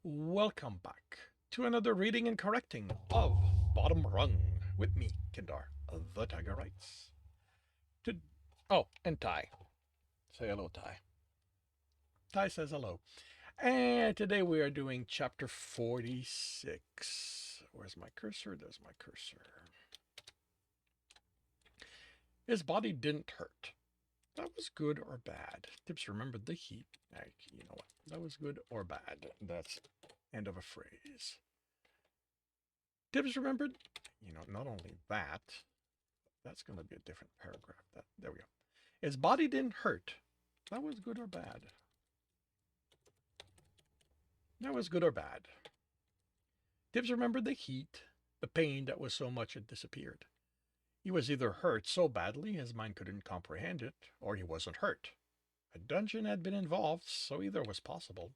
Welcome back to another reading and correcting of Bottom Rung with me, Kindar, the Tiger Writes. To and Ty. Say hello, Ty. Ty says hello. And today we are doing chapter 46. Where's my cursor? There's my cursor. His body didn't hurt. That was good or bad. Tibs remembered the heat. You know what? That was good or bad. That's end of a phrase. Tibs remembered, not only that, that's going to be a different paragraph. There we go. His body didn't hurt. That was good or bad. That was good or bad. Tibs remembered the heat, the pain that was so much it disappeared. He was either hurt so badly his mind couldn't comprehend it, or he wasn't hurt. A dungeon had been involved, so either was possible.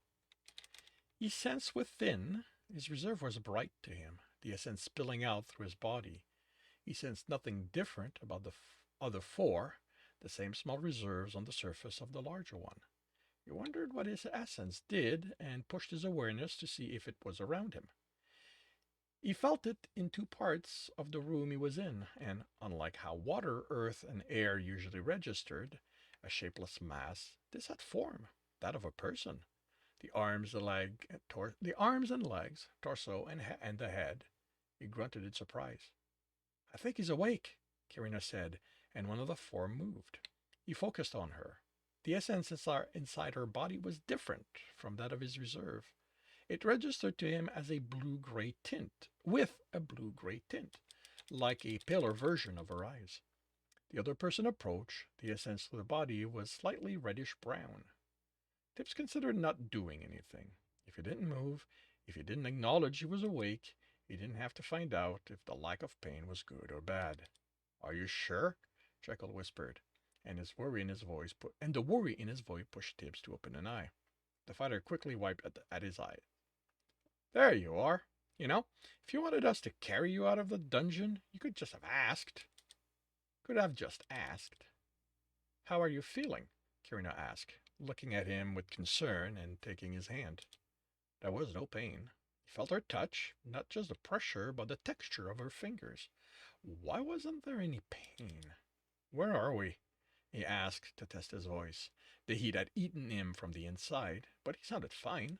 He sensed within, his reserve was bright to him, the essence spilling out through his body. He sensed nothing different about the other four, the same small reserves on the surface of the larger one. He wondered what his essence did and pushed his awareness to see if it was around him. He felt it in two parts of the room he was in, and unlike how water, earth, and air usually registered, a shapeless mass, this had form, that of a person. The arms and legs, torso, and the head. He grunted in surprise. I think he's awake, Karina said, and one of the four moved. He focused on her. The essence inside her body was different from that of his reserve. It registered to him as a blue-gray tint, with a blue-gray tint, like a paler version of her eyes. The other person approached. The essence of the body was slightly reddish-brown. Tibs considered not doing anything. If he didn't move, if he didn't acknowledge he was awake, he didn't have to find out if the lack of pain was good or bad. Are you sure? Jekyll whispered, and the worry in his voice pushed Tibs to open an eye. The fighter quickly wiped at his eye. There you are. If you wanted us to carry you out of the dungeon, you could just have asked. Could have just asked. How are you feeling? Karina asked, looking at him with concern and taking his hand. There was no pain. He felt her touch, not just the pressure, but the texture of her fingers. Why wasn't there any pain? Where are we? He asked to test his voice. The heat had eaten him from the inside, but he sounded fine.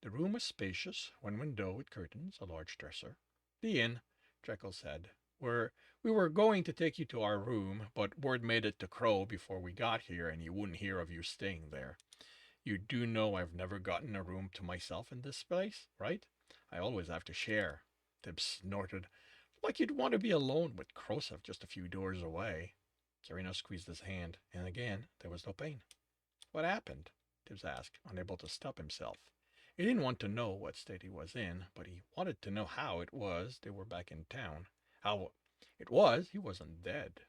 The room was spacious, one window with curtains, a large dresser. The inn, Jekyll said. We were going to take you to our room, but word made it to Crow before we got here, and he wouldn't hear of you staying there. You do know I've never gotten a room to myself in this place, right? I always have to share. Tibbs snorted. Like you'd want to be alone with Krosef just a few doors away. Carino squeezed his hand, and again there was no pain. What happened? Tibbs asked, unable to stop himself. He didn't want to know what state he was in, but he wanted to know how it was they were back in town. How it was he wasn't dead.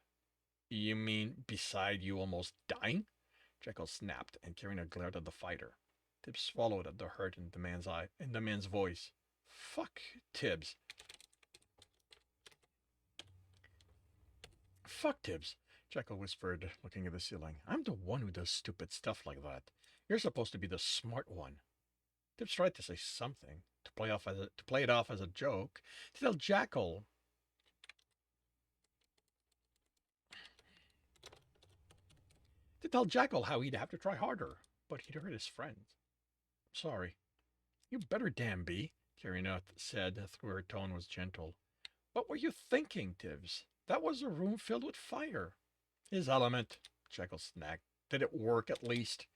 You mean beside you almost dying? Jekyll snapped, and Karina glared at the fighter. Tibbs swallowed at the hurt in the man's voice. Fuck, Tibbs. Fuck, Tibbs, Jekyll whispered, looking at the ceiling. I'm the one who does stupid stuff like that. You're supposed to be the smart one. Tibbs tried to say something, to play it off as a joke, to tell Jekyll how he'd have to try harder, but he'd hurt his friends. Sorry. You better damn be, Karina said, though her tone was gentle. What were you thinking, Tibbs? That was a room filled with fire. His element, Jekyll snapped. Did it work at least?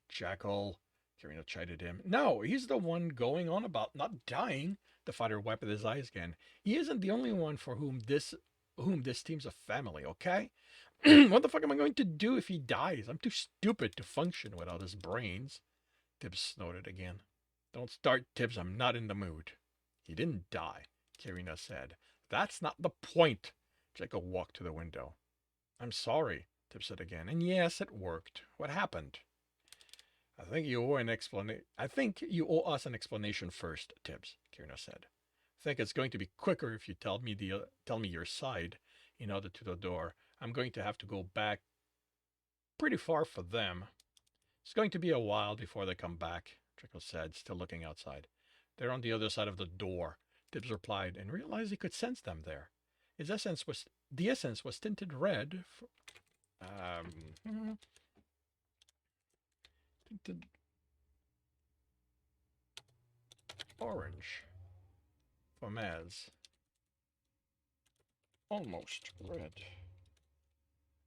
Jekyll, Karina chided him. No, he's the one going on about not dying. The fighter wiped his eyes again. He isn't the only one for whom this team's a family, okay? What the fuck am I going to do if he dies? I'm too stupid to function without his brains. Tibbs snorted again. Don't start, Tibbs. I'm not in the mood. He didn't die, Karina said. That's not the point. Jacob walked to the window. I'm sorry, Tibbs said again. And yes, it worked. What happened? I think you owe us an explanation first, Tibbs, Karina said. I think it's going to be quicker if you tell me your side. He nodded to the door. I'm going to have to go back pretty far for them. It's going to be a while before they come back, Trickle said, still looking outside. They're on the other side of the door, Tibbs replied, and realized he could sense them there. The essence was tinted red. Tinted orange for Maz. Almost red.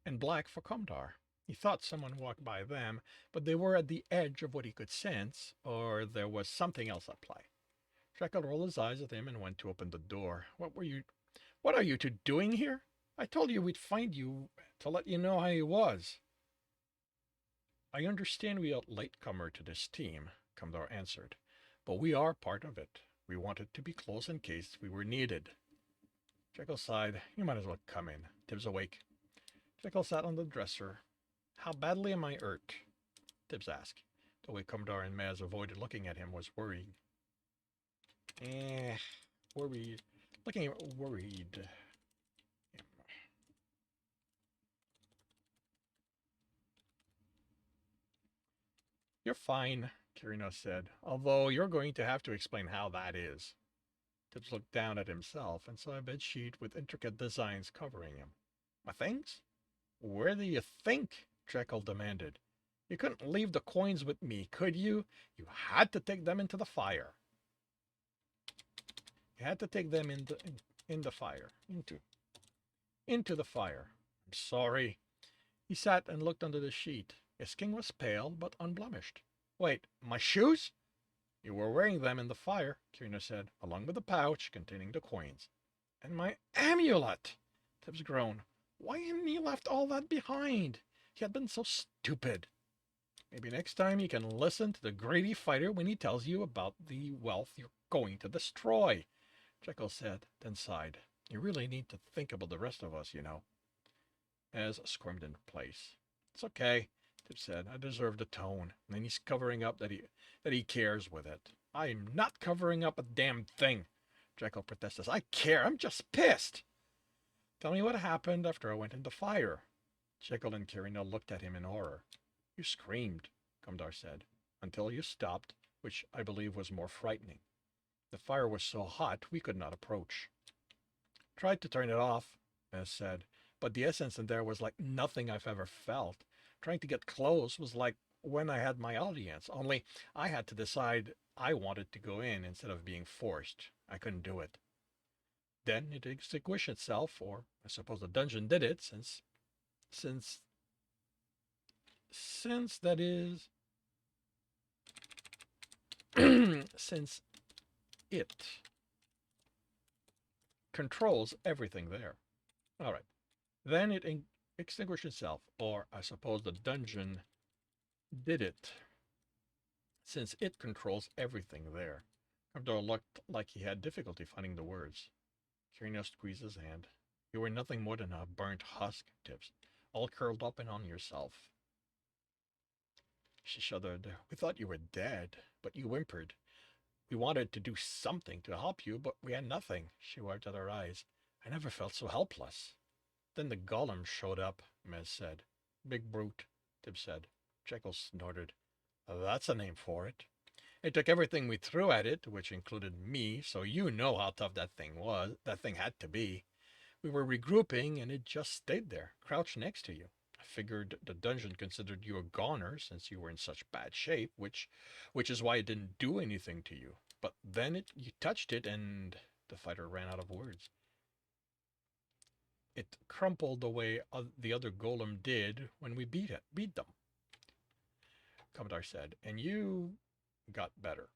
And black for Komdar. He thought someone walked by them, but they were at the edge of what he could sense, or there was something else at play. Jekyll rolled his eyes at him and went to open the door. What are you two doing here? I told you we'd find you to let you know how he was. I understand we are a latecomer to this team, Komdar answered, but we are part of it. We wanted to be close in case we were needed. Jekyll sighed. You might as well come in. Tibbs awake. Jekyll sat on the dresser. How badly am I hurt? Tibbs asked. The way Komdar and Maz avoided looking at him was worrying. Worried. Looking worried. You're fine, Kirino said, although you're going to have to explain how that is. Tibbs looked down at himself and saw a bedsheet with intricate designs covering him. My things? Where do you think? Jekyll demanded. You couldn't leave the coins with me, could you? You had to take them into the fire. You had to take them in the fire. Into the fire. I'm sorry. He sat and looked under the sheet. His skin was pale but unblemished. Wait, my shoes? You were wearing them in the fire, Kirino said, along with the pouch containing the coins. And my amulet! Tibbs groaned. Why hadn't he left all that behind? He had been so stupid. Maybe next time you can listen to the greedy fighter when he tells you about the wealth you're going to destroy, Jekyll said, then sighed. You really need to think about the rest of us, you know. As squirmed into place. It's okay, Tibbs said. I deserve the tone. And then he's covering up that he cares with it. I'm not covering up a damn thing, Jekyll protested. I care. I'm just pissed. Tell me what happened after I went into fire. Jekyll and Kirino looked at him in horror. You screamed, Komdar said, until you stopped, which I believe was more frightening. The fire was so hot we could not approach. Tried to turn it off, Mez said, but the essence in there was like nothing I've ever felt. Trying to get close was like when I had my audience, only I had to decide I wanted to go in instead of being forced. I couldn't do it. Then it extinguished itself, or I suppose the dungeon did it, since that is, since it controls everything there. All right. Then it extinguished itself, or I suppose the dungeon did it, since it controls everything there. Komdar looked like he had difficulty finding the words. Kirino squeezed his hand. You were nothing more than a burnt husk, Tibbs, all curled up and on yourself. She shuddered. We thought you were dead, but you whimpered. We wanted to do something to help you, but we had nothing. She wiped at her eyes. I never felt so helpless. Then the golem showed up, Mez said. Big brute, Tibbs said. Jekyll snorted. That's a name for it. It took everything we threw at it, which included me, so you know how tough that thing had to be. We were regrouping, and it just stayed there, crouched next to you. I figured the dungeon considered you a goner since you were in such bad shape, which is why it didn't do anything to you. But then you touched it, and the fighter ran out of words. It crumpled the way the other golem did when we beat them, Komdar said, and you got better.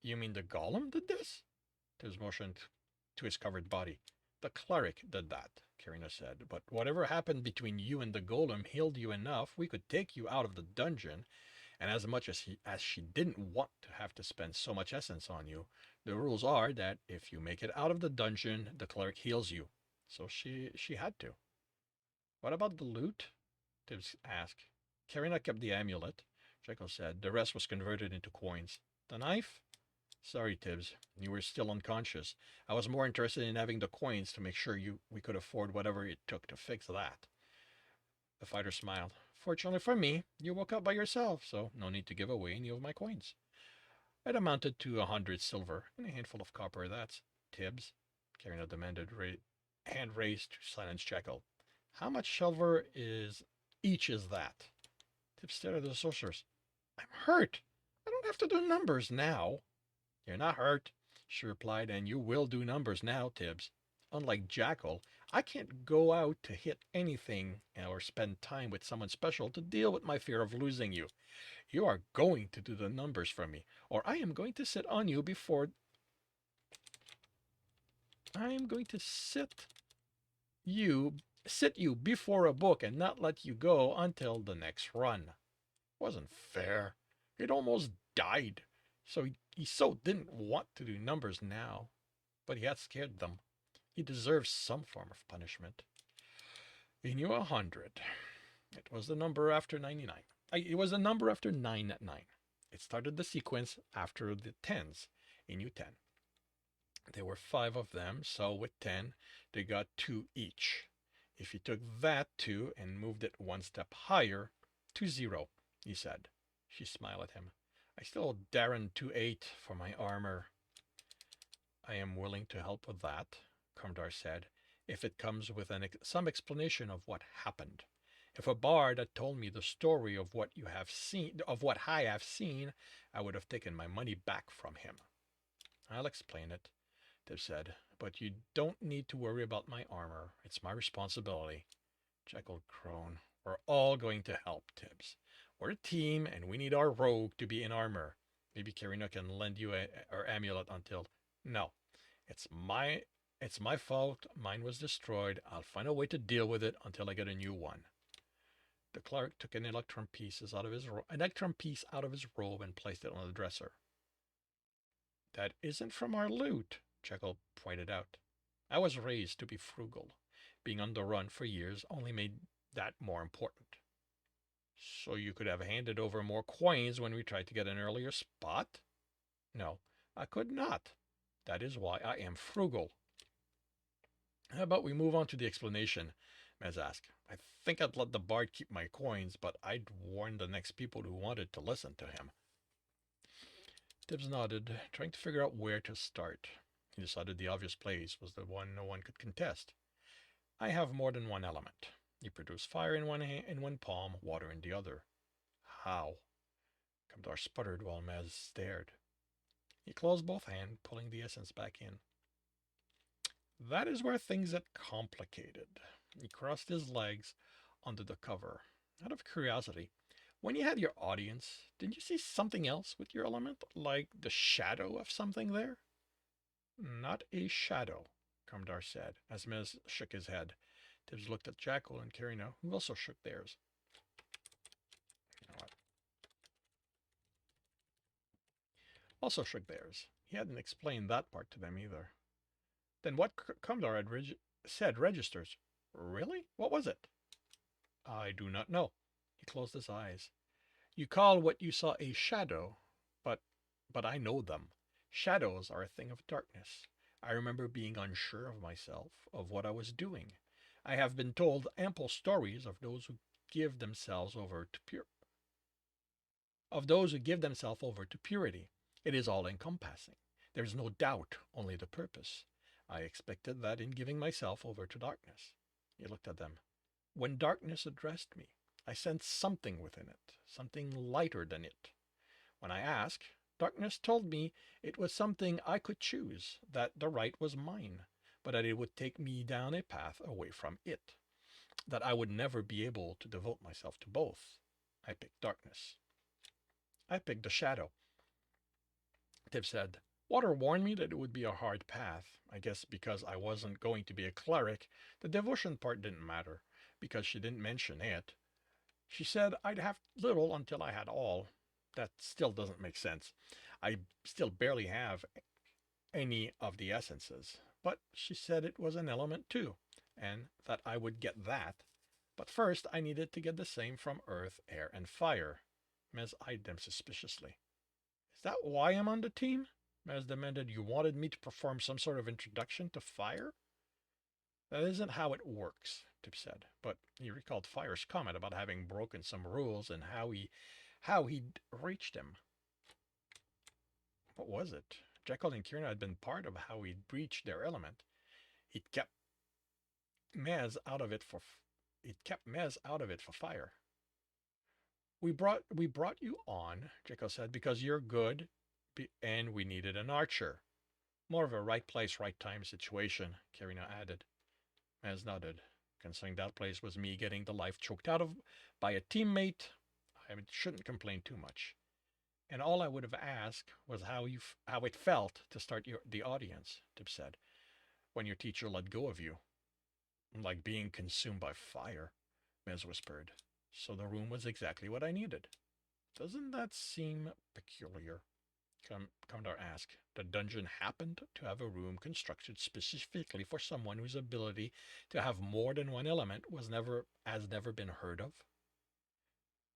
You mean the golem did this? Tibbs motioned to his covered body. The cleric did that, Kirino said, but whatever happened between you and the golem healed you enough we could take you out of the dungeon, and as much as she didn't want to have to spend so much essence on you, the rules are that if you make it out of the dungeon, the cleric heals you. So she had to. What about the loot? Tibbs asked. Kirino kept the amulet, Jekyll said. The rest was converted into coins. The knife? Sorry, Tibbs. You were still unconscious. I was more interested in having the coins to make sure we could afford whatever it took to fix that. The fighter smiled. Fortunately for me, you woke up by yourself, so no need to give away any of my coins. It amounted to 100 silver and a handful of copper. That's Tibs, Carino demanded, hand raised to silence Jekyll. How much silver is each is that? Tibs stared at the sorceress. I'm hurt. I don't have to do numbers now. You're not hurt, she replied, and you will do numbers now, Tibs. Unlike Jackal, I can't go out to hit anything or spend time with someone special to deal with my fear of losing you. You are going to do the numbers for me, or I am going to sit on you before I am going to you sit you before a book and not let you go until the next run. Wasn't fair. He'd almost died, so he so didn't want to do numbers now, but he had scared them. He deserves some form of punishment. He knew 100. It was the number after 99. It was the number after 9 at 9. It started the sequence after the tens. He knew 10. There were 5 of them, so with 10, they got 2 each. If he took that 2 and moved it one step higher, to 0, he said. She smiled at him. I still owe Darren 2/8 for my armor. I am willing to help with that, Kumdar said, if it comes with some explanation of what happened. If a bard had told me the story of what I have seen, I would have taken my money back from him. I'll explain it, Tibbs said, but you don't need to worry about my armor. It's my responsibility. Jekyll groaned. We're all going to help, Tibbs. We're a team, and we need our rogue to be in armor. Maybe Karina can lend you our amulet until... No, it's my fault. Mine was destroyed. I'll find a way to deal with it until I get a new one. The cleric took an electrum piece out of his robe and placed it on the dresser. That isn't from our loot, Jekyll pointed out. I was raised to be frugal. Being on the run for years only made that more important. So you could have handed over more coins when we tried to get an earlier spot? No, I could not. That is why I am frugal. How about we move on to the explanation? Mez asked. I think I'd let the bard keep my coins, but I'd warn the next people who wanted to listen to him. Tibbs nodded, trying to figure out where to start. He decided the obvious place was the one no one could contest. I have more than one element. You produce fire in one palm, water in the other. How? Kamdar sputtered while Mez stared. He closed both hands, pulling the essence back in. That is where things get complicated. He crossed his legs under the cover. Out of curiosity, when you had your audience, didn't you see something else with your element? Like the shadow of something there? Not a shadow, Kamdar said, as Mez shook his head. Tibbs looked at Jackal and Karina, who also shook theirs. You know what? Also shook theirs. He hadn't explained that part to them either. Then what Kamdar had said registers. Really? What was it? I do not know. He closed his eyes. You call what you saw a shadow, but I know them. Shadows are a thing of darkness. I remember being unsure of myself, of what I was doing. I have been told ample stories of those who give themselves over to purity. It is all encompassing. There is no doubt, only the purpose. I expected that in giving myself over to darkness. He looked at them. When darkness addressed me, I sensed something within it, something lighter than it. When I asked, darkness told me it was something I could choose, that the right was mine, but that it would take me down a path away from it, that I would never be able to devote myself to both. I picked darkness. I picked the shadow. Tib said, Water warned me that it would be a hard path. I guess because I wasn't going to be a cleric, the devotion part didn't matter, because she didn't mention it. She said I'd have little until I had all. That still doesn't make sense. I still barely have any of the essences. But she said it was an element too, and that I would get that. But first I needed to get the same from earth, air, and fire. Mez eyed them suspiciously. Is that why I'm on the team? Mez demanded. You wanted me to perform some sort of introduction to fire? That isn't how it works, Tip said, but he recalled Fire's comment about having broken some rules and how he'd reached him. What was it? Jekyll and Kierna had been part of how he'd breached their element. He'd kept Mez out of it for it kept Mez out of it for fire. We brought you on, Jekyll said, because you're good, and we needed an archer. More of a right place, right time situation, Karina added. Mez nodded. Considering that place was me getting the life choked out of by a teammate, I shouldn't complain too much. And all I would have asked was how it felt to start the audience, Tibs said, when your teacher let go of you. Like being consumed by fire, Mez whispered. So the room was exactly what I needed. Doesn't that seem peculiar? Commodore asked. The dungeon happened to have a room constructed specifically for someone whose ability to have more than one element has never been heard of.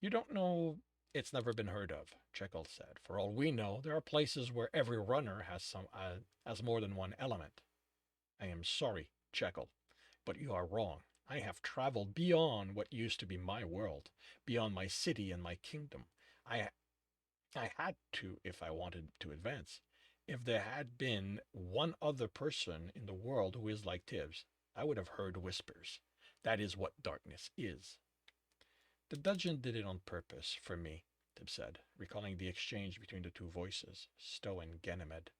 You don't know it's never been heard of, Jekyll said. For all we know, there are places where every runner has more than one element. I am sorry, Jekyll, but you are wrong. I have traveled beyond what used to be my world, beyond my city and my kingdom. I I had to if I wanted to advance. If there had been one other person in the world who is like Tibs, I would have heard whispers. That is what darkness is. The dungeon did it on purpose for me, Tibs said, recalling the exchange between the two voices, Stowe and Ganymede.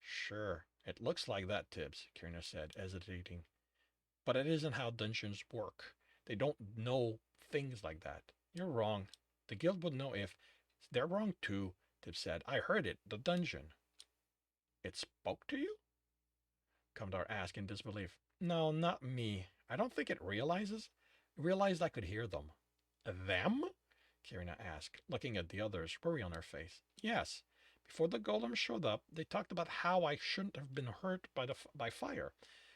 Sure, it looks like that, Tibs, Kierna said, hesitating. But it isn't how dungeons work. They don't know things like that. You're wrong. The guild would know if they're wrong too, Tibs said. I heard it, the dungeon. It spoke to you? Commodore asked in disbelief. No, not me. I don't think it realized I could hear them. Them? Karina asked, looking at the others, worry on her face. Yes. Before the golem showed up, they talked about how I shouldn't have been hurt by fire,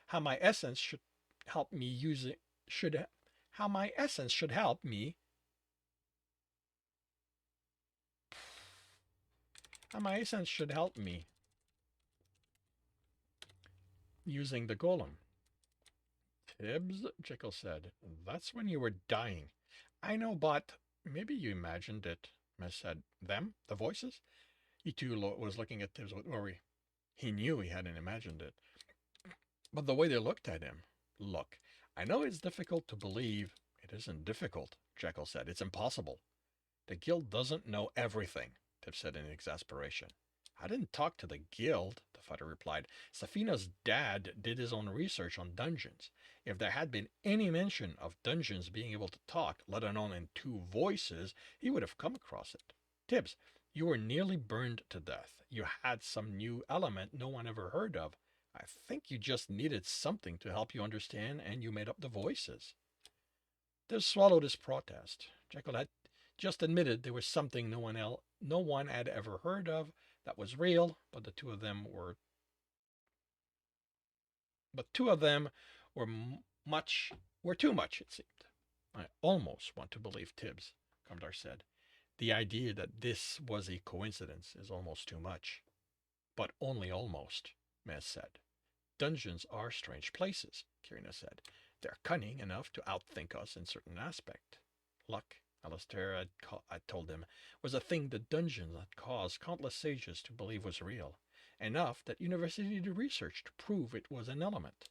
how my essence should help me use it. Should how my essence should help me. How my essence should help me using the golem. Tibs, Jekyll said, that's when you were dying. I know, but maybe you imagined it, Mess said. Them? The voices? He too was looking at Tibs with worry. He knew he hadn't imagined it. But the way they looked at him. Look, I know it's difficult to believe. It isn't difficult, Jekyll said. It's impossible. The guild doesn't know everything, Tibs said in exasperation. I didn't talk to the guild, the fighter replied. Safina's dad did his own research on dungeons. If there had been any mention of dungeons being able to talk, let alone in two voices, he would have come across it. Tibs, you were nearly burned to death. You had some new element no one ever heard of. I think you just needed something to help you understand, and you made up the voices. Tibs swallowed his protest. Jekyll had just admitted there was something no one had ever heard of that was real, but two of them were were too much, it seemed. I almost want to believe Tibs, Commodore said. The idea that this was a coincidence is almost too much. But only almost, Mez said. Dungeons are strange places, Kirina said. They're cunning enough to outthink us in certain aspect. Luck, Alistair had told him, was a thing the dungeons had caused countless sages to believe was real, enough that university did research to prove it was an element.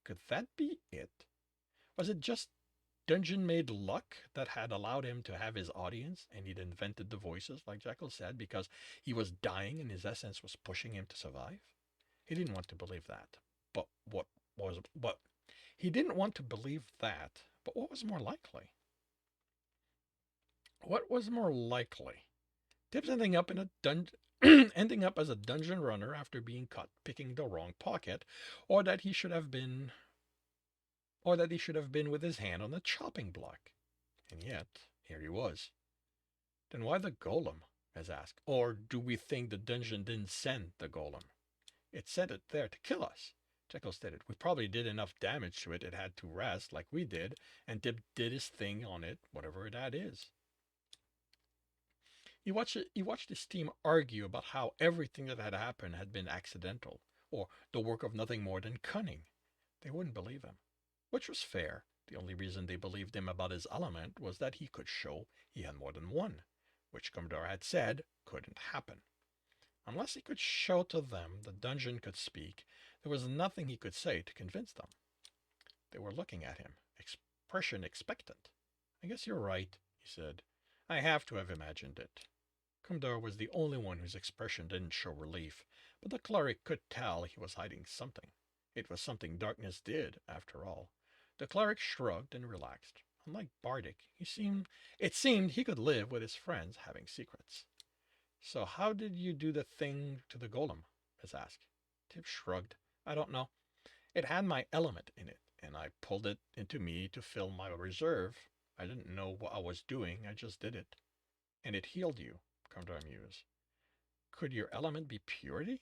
Could that be it? Was it just dungeon-made luck that had allowed him to have his audience, and he'd invented the voices, like Jekyll said, because he was dying and his essence was pushing him to survive? He didn't want to believe that. But he didn't want to believe that, but what was more likely? What was more likely? Tibs ending up in a ending up as a dungeon runner after being caught picking the wrong pocket, or that he should have been with his hand on the chopping block. And yet, here he was. Then why the golem? As asked. Or do we think the dungeon didn't send the golem? It sent it there to kill us. Jekyll stated. We probably did enough damage to it had to rest like we did, and Tib did his thing on it, whatever that is. He watched his team argue about how everything that had happened had been accidental, or the work of nothing more than cunning. They wouldn't believe him, which was fair. The only reason they believed him about his element was that he could show he had more than one, which Commodore had said couldn't happen. Unless he could show to them the dungeon could speak, there was nothing he could say to convince them. They were looking at him, expression expectant. I guess you're right, he said. I have to have imagined it. Kumdar was the only one whose expression didn't show relief, but the cleric could tell he was hiding something. It was something darkness did, after all. The cleric shrugged and relaxed. Unlike Bardic, it seemed he could live with his friends having secrets. So how did you do the thing to the golem? Miss asked. Tib shrugged. I don't know. It had my element in it, and I pulled it into me to fill my reserve. I didn't know what I was doing, I just did it. And it healed you, Kumdar mused. Could your element be purity?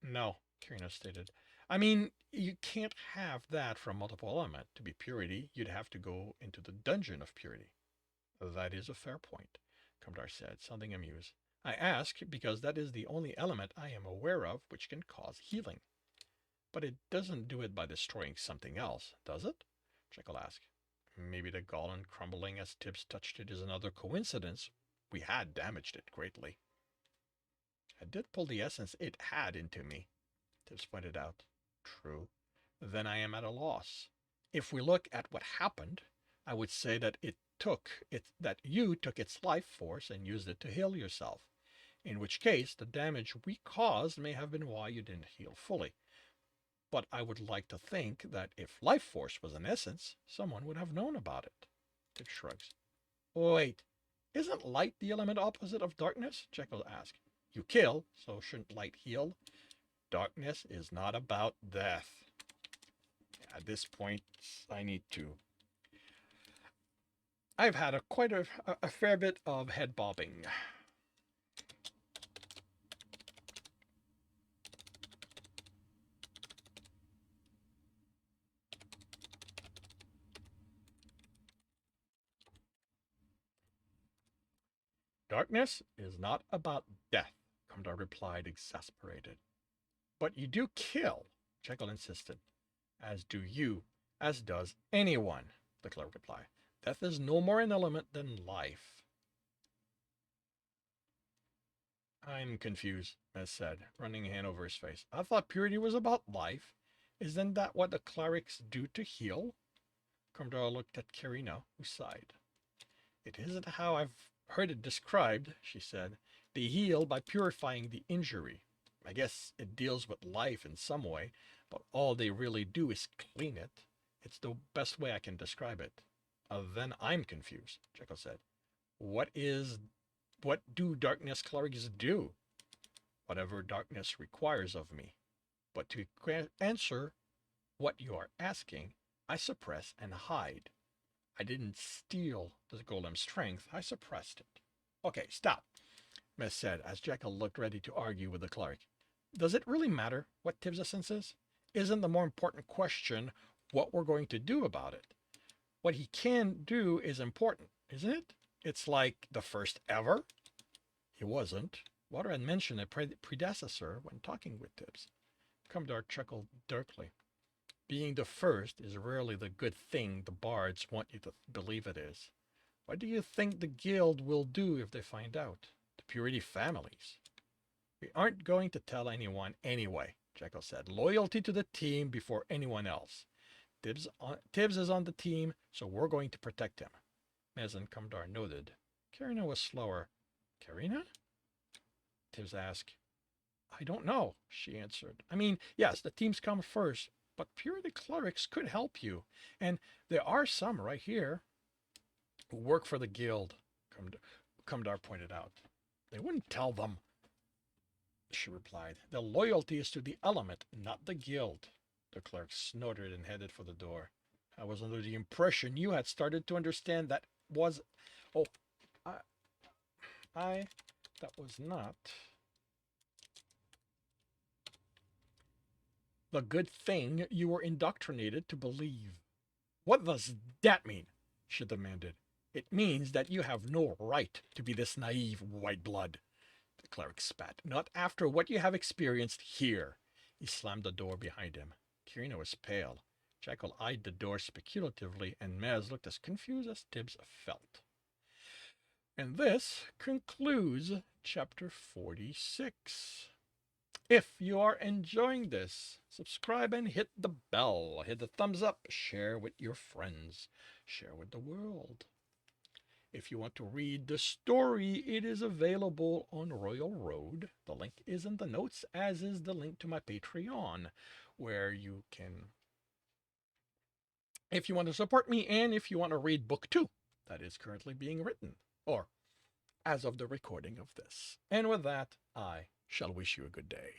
No, Kirina stated. I mean, you can't have that from multiple element. To be purity, you'd have to go into the dungeon of purity. That is a fair point, Kumdar said, sounding amused. I ask because that is the only element I am aware of which can cause healing. But it doesn't do it by destroying something else, does it? Jekyll asked. Maybe the golem crumbling as Tibs touched it is another coincidence. We had damaged it greatly. I did pull the essence it had into me, Tibs pointed out. True. Then I am at a loss. If we look at what happened, I would say that you took its life force and used it to heal yourself. In which case, the damage we caused may have been why you didn't heal fully. But I would like to think that if life force was an essence, someone would have known about it. Tib shrugs. Wait, isn't light the element opposite of darkness? Jekyll asked. You kill, so shouldn't light heal? Darkness is not about death. At this point, I've had quite a fair bit of head bobbing. Darkness is not about death, Kumdar replied, exasperated. But you do kill, Jekyll insisted. As do you, as does anyone, the clerk replied. Death is no more an element than life. I'm confused, Mez said, running a hand over his face. I thought purity was about life. Isn't that what the clerics do to heal? Kumdar looked at Kirina, who sighed. It isn't how I've heard it described, she said. They heal by purifying the injury. I guess it deals with life in some way, but all they really do is clean it. It's the best way I can describe it. Then I'm confused, Jekyll said. What do darkness clerics do? Whatever darkness requires of me. But to answer what you are asking, I suppress and hide. I didn't steal the golem's strength, I suppressed it. Okay, stop, Mess said as Jekyll looked ready to argue with the cleric. Does it really matter what Tibs' essence is? Isn't the more important question what we're going to do about it? What he can do is important, isn't it? It's like the first ever. He wasn't. Water had mentioned a predecessor when talking with Tibs. Kumdar chuckled darkly. Being the first is rarely the good thing the bards want you to believe it is. What do you think the guild will do if they find out? The purity families. We aren't going to tell anyone anyway, Jekyll said. Loyalty to the team before anyone else. Tibs is on the team, so we're going to protect him. Mez and Kumdar noted. Kirina was slower. Kirina? Tibs asked. I don't know, she answered. I mean, yes, the teams come first, but purity clerics could help you. And there are some right here who work for the guild, Kumdar pointed out. They wouldn't tell them, she replied. Their loyalty is to the element, not the guild. The clerk snorted and headed for the door. I was under the impression you had started to understand that was... Oh, that was not... the good thing you were indoctrinated to believe. What does that mean? She demanded. It means that you have no right to be this naive white blood. The cleric spat. Not after what you have experienced here. He slammed the door behind him. Kirina was pale. Jekyll eyed the door speculatively, and Mez looked as confused as Tibs felt. And this concludes chapter 46. If you are enjoying this, subscribe and hit the bell. Hit the thumbs up. Share with your friends. Share with the world. If you want to read the story, it is available on Royal Road. The link is in the notes, as is the link to my Patreon, where you can, if you want to support me and if you want to read book 2 that is currently being written, or as of the recording of this. And with that, I shall wish you a good day.